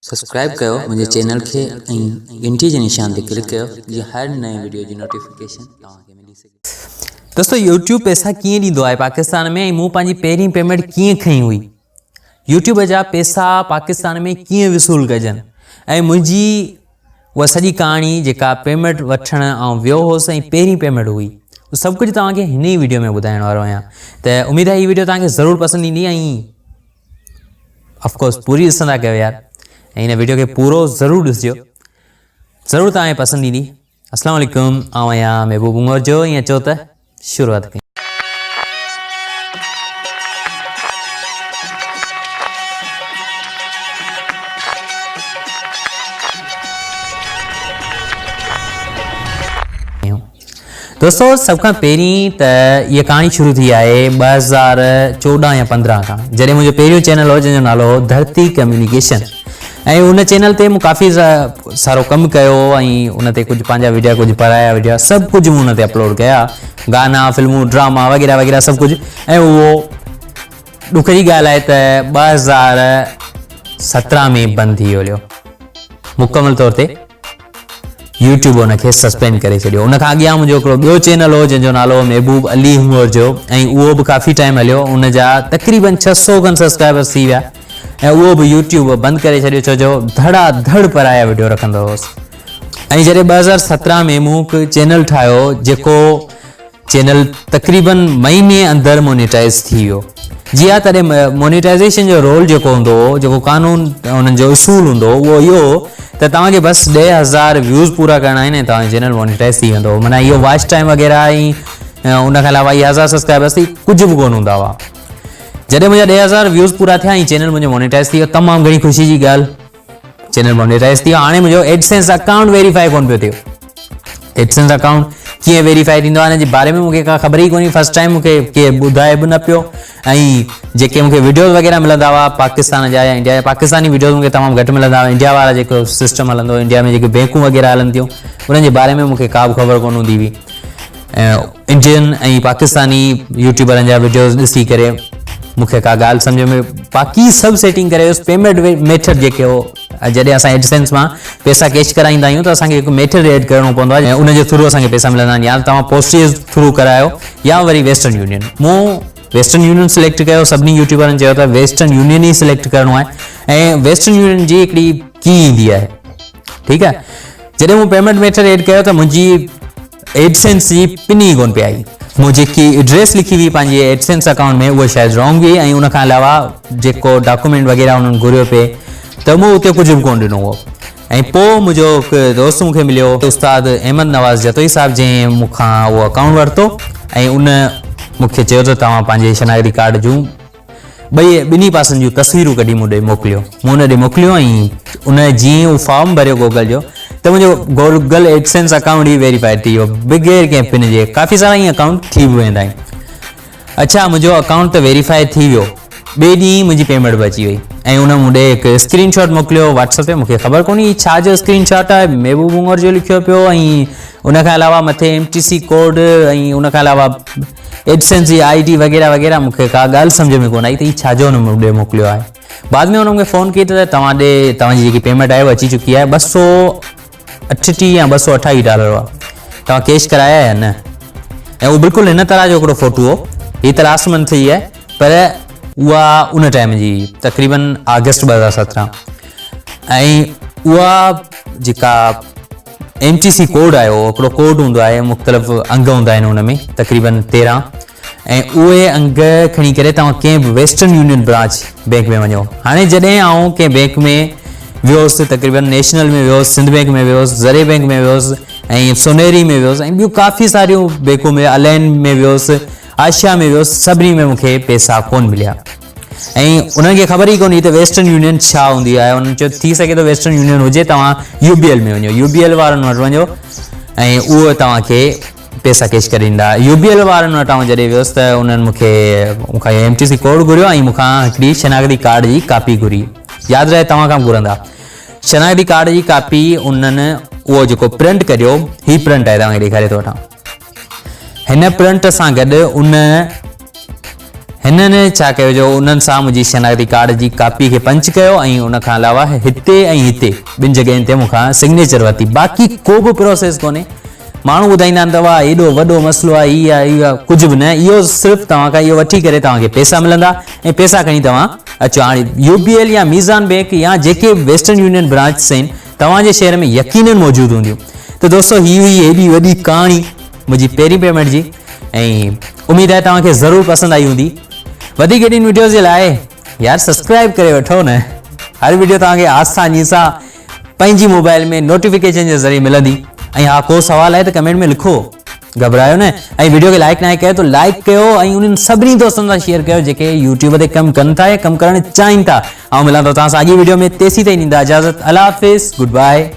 Subscribe कयो मुझे channel के घंटी के निशान ते क्लिक कयो जी हर नए वीडियो की नोटिफिकेशन तव्हांखे मिली सके। दोस्तों यूट्यूब पैसा किए ॾींदो आहे पाकिस्तान में, मूं पंहिंजी पहिरीं पेमेंट कीअं खई हुई, यूट्यूब जा पैसा पाकिस्तान में कीअं वसूल कजनि ऐं मुंहिंजी उहा सॼी कहाणी जेका पेमेंट वठण ऐं वियो हुउसि ऐं पहिरीं पेमेंट हुई सभु कुझु तव्हांखे हिन ई वीडियो में ॿुधाइण वारो आहियां। त उमेदु आहे हीअ वीडियो तव्हांखे ज़रूरु पसंदि ईंदी ऐं ऑफकोर्स पूरी ॾिसंदा कयो यार, ऐं हिन वीडियो खे पूरो ज़रूरु ॾिसिजो, ज़रूरु तव्हांखे पसंदि ईंदी। अस्सलाम वालेकुम, आउं आहियां महबूब उमर जो, ईअं चओ त शुरूआत कयूं। दोस्तों सब खां पहिरीं त इहा कहाणी शुरू थी आहे 2014 या 15 खां, जॾहिं मुंहिंजो पहिरियों चैनल हो जंहिंजो नालो हो धरती कम्युनिकेशन, ऐं उन चैनल ते मूं काफ़ी सारो कमु कयो ऐं उन ते कुझु पंहिंजा वीडियो, कुझु पढ़ाया वीडियो, सभु कुझु मूं उन ते अपलोड कया, गाना, फिल्मूं, ड्रामा वग़ैरह वग़ैरह सभु कुझु। ऐं उहो ॾुख जी ॻाल्हि आहे त 2017 में बंदि थी वियो, मुकमल तौर ते यूट्यूब उनखे सस्पेंड करे छॾियो। उन खां अॻियां मुंहिंजो हिकिड़ो ॿियो चैनल हो जंहिंजो नालो महबूब अली उमर जो, ऐं उहो बि काफ़ी टाइम हलियो, उन जा तक़रीबन 600 खनि सब्सक्राइबर्स थी विया ऐं उहो बि यूट्यूब बंदि करे छॾियो, छो जो धड़ाधड़ पराया वीडियो रखंदो हुउसि। ऐं जॾहिं 2017 में मूं हिकु चैनल ठाहियो जेको चैनल तक़रीबन महीने अंदरि मोनेटाइज़ थी वियो। जी हा, तॾहिं मोनेटाइज़ेशन जो रोल जेको हूंदो हो, जेको कानून उन्हनि जो उसूल हूंदो उहो इहो त तव्हांखे बसि 10,000 व्यूज़ पूरा करणा आहिनि ऐं तव्हांजो चैनल मोनेटाइज़ थी वेंदो। माना इहो वॉच टाइम वग़ैरह ऐं उन खां अलावा 1000 सब्सक्राइबर्स थी कुझु बि कोन हूंदा हुआ। जॾहिं मुंहिंजा 10,000 व्यूज़ पूरा थिया ऐं चैनल मुंहिंजो मोनेटाइज़ थी वियो, तमामु घणी ख़ुशी जी ॻाल्हि, चैनल मोनेटाइज़ थी वियो। हाणे मुंहिंजो एडसेंस अकाउंट वेरीफाई कोन पियो थिए। एडसेंस अकाउंट कीअं वेरीफाई थींदो आहे हिन जे बारे में मूंखे का ख़बर ई कोन्हे, फर्स्ट टाइम मूंखे कंहिं ॿुधाए बि न पियो। ऐं जेके मूंखे वीडियोज़ वग़ैरह मिलंदा हुआ पाकिस्तान जा या इंडिया जा, पाकिस्तानी वीडियोज़ मूंखे तमामु घटि मिलंदा हुआ, इंडिया वारा जेको सिस्टम हलंदो हो, इंडिया में जेके बैंकूं वग़ैरह हलनि थियूं उन्हनि जे बारे में मूंखे का बि ख़बर कोन हूंदी हुई। इंडियन ऐं पाकिस्तानी यूट्यूबरनि जा वीडियोज़ ॾिसी करे मूंखे का ॻाल्हि सम्झ में, बाक़ी सभु सेटिंग करे पेमेंट मेथड जेके हो, जॾहिं असां एडसेंस मां पैसा कैश कराईंदा आहियूं त असांखे हिकु मेथड एड करिणो पवंदो आहे ऐं उनजे थ्रू असांखे पैसा मिलंदा आहिनि। या तव्हां पोस्टेज थ्रू करायो या वरी वेस्टर्न यूनियन। मूं वेस्टर्न यूनियन सिलेक्ट कयो, सभिनी यूट्यूबरनि चयो त वेस्टर्न यूनियन ई सिलेक्ट करिणो आहे ऐं वेस्टर्न यूनियन जी हिकिड़ी की ईंदी आहे, ठीकु आहे। जॾहिं मूं पेमेंट मेथड एड कयो त मुंहिंजी एडसेंस जी पिन ई कोन पई आई, मूं जेकी एड्रेस लिखी हुई पंहिंजे एडसेंस अकाउंट में उहा शायदि रॉन्ग हुई, ऐं उन खां अलावा जेको डॉक्यूमेंट वग़ैरह उन्हनि घुरियो पिए त मूं उते कुझु बि कोन ॾिनो हुओ। ऐं पोइ मुंहिंजो हिकु दोस्त मूंखे मिलियो, उस्ताद अहमद नवाज़ जतोई साहिबु, जंहिं मूंखां उहो अकाउंट वरितो ऐं उन मूंखे चयो त तव्हां पंहिंजे शनाख्ती कार्ड जूं ॿिन्ही पासनि जूं तस्वीरूं कढी मूं ॾे मोकिलियो। मूं उन ॾे मोकिलियो ऐं उन जीअं उहो फॉर्म भरियो गूगल जो, त मुंहिंजो Google AdSense account e verified थी वियो बग़ैर कंहिं पिन जे। काफ़ी सारा ईअं अकाउंट थी बि वेंदा आहिनि। अच्छा, मुंहिंजो अकाउंट त वेरीफाइड थी वियो, ॿिए ॾींहुं मुंहिंजी पेमेंट बि अची वई ऐं उन मूं ॾे हिकु स्क्रीनशॉट मोकिलियो व्हाट्सएप ते। मूंखे ख़बर कोन्हे छा जो स्क्रीनशॉट आहे, महबूब उमर जो लिखियो पियो ऐं उन खां अलावा मथे MTC कोड ऐं उन खां अलावा एडसेंस जी ID वग़ैरह वग़ैरह। मूंखे का ॻाल्हि सम्झ में कोन आई त हीअ छा जो हुन मूं ॾे मोकिलियो आहे। बाद में हुन मूंखे फ़ोन कई त तव्हां ॾे तव्हांजी जेकी पेमेंट आहे उहा अची चुकी आहे, $238 या $228 हुआ, तव्हां कैश कराया या न। ऐं उहो बिल्कुलु हिन तरह जो हिकिड़ो फ़ोटो हो। हीअ त लास्ट मंथ जी आहे, पर उहा उन टाइम जी तक़रीबन अगस्त 2017, ऐं उहा जेका MTC कोड आहे उहो हिकिड़ो कोड हूंदो आहे, मुख़्तलिफ़ अंग हूंदा आहिनि हुन में तक़रीबन 13, ऐं उहे अंग खणी करे तव्हां कंहिं बि वेस्टर्न यूनियन ब्रांच बैंक में वञो। हाणे जॾहिं आउं कंहिं बैंक में वियोसि, तक़रीबन नेशनल में वियोसि, सिंध बैंक में वियोसि, ज़रे बैंक में वियोसि ऐं सोनेरी में वियोसि ऐं ॿियूं काफ़ी सारियूं बैंकूं में, अलाइन में वियोसि, आशिया में वियोसि, सभिनी में मूंखे पैसा कोन मिलिया ऐं उन्हनि खे ख़बर ई कोन्हे त वेस्टर्न यूनियन छा हूंदी आहे। उन्हनि चयो थी सघे थो वेस्टर्न यूनियन हुजे, तव्हां UBL में वञो, UBL वारनि वटि वञो ऐं उहो तव्हांखे पैसा कैश करे ॾींदा। UBL वारनि वटि आउं जॾहिं वियुसि त उन्हनि मूंखां MTC कोड घुरियो ऐं मूंखां हिकिड़ी शनाख्ती कार्ड जी कापी घुरी। यादि रहे तव्हां खां घुरंदा शनाख्ती कार्ड जी कापी, उन्हनि उहो जेको प्रिंट करियो, हीअ प्रिंट आहे तव्हांखे ॾेखारे थो वठां। हिन प्रिंट सां गॾु उन हिननि छा कयो जो उन्हनि सां मुंहिंजी शनाख्ती कार्ड जी कापी खे पंच कयो ऐं उन खां अलावा हिते ऐं हिते ॿिनि जॻहियुनि ते मूंखां सिग्नेचर वरिती। बाक़ी को बि प्रोसेस कोन्हे। माण्हू ॿुधाईंदा आहिनि तव्हां एॾो वॾो मसइलो आहे, इहा कुझु बि न, इहो सिर्फ़ु तव्हां खां इहो वठी करे तव्हांखे पैसा मिलंदा ऐं पैसा खणी तव्हां अचो। हाणे UBL या मीज़ान बैंक या जेके वेस्टर्न यूनियन ब्रांच आहिनि तव्हांजे शहर में यकीनन मौजूदु हूंदियूं। त दोस्तो हीअ हुई एॾी वॾी कहाणी मुंहिंजी पहिरीं पेमेंट जी ऐं उमेदु आहे तव्हांखे ज़रूरु पसंदि आई हूंदी। वधीक एॾियुनि वीडियोज़ जे लाइ यार सब्सक्राइब करे वठो न। हर वीडियो तव्हांखे आसानी सां पंहिंजी मोबाइल में नोटिफिकेशन जे ज़रिए मिलंदी। ऐं हा को सवाल आहे त कमेंट में लिखो, घबरायो न। ऐं वीडियो खे लाइक न कयो त लाइक कयो ऐं उन्हनि सभिनी दोस्तनि सां शेयर कयो जेके यूट्यूब ते कमु कनि था या कमु करणु चाहिनि था। ऐं मिलां थो तव्हां सां अॻी वीडियो में, तेसीं ताईं ॾींदा इजाज़त। अल्लाह हाफ़िज़, गुड बाय।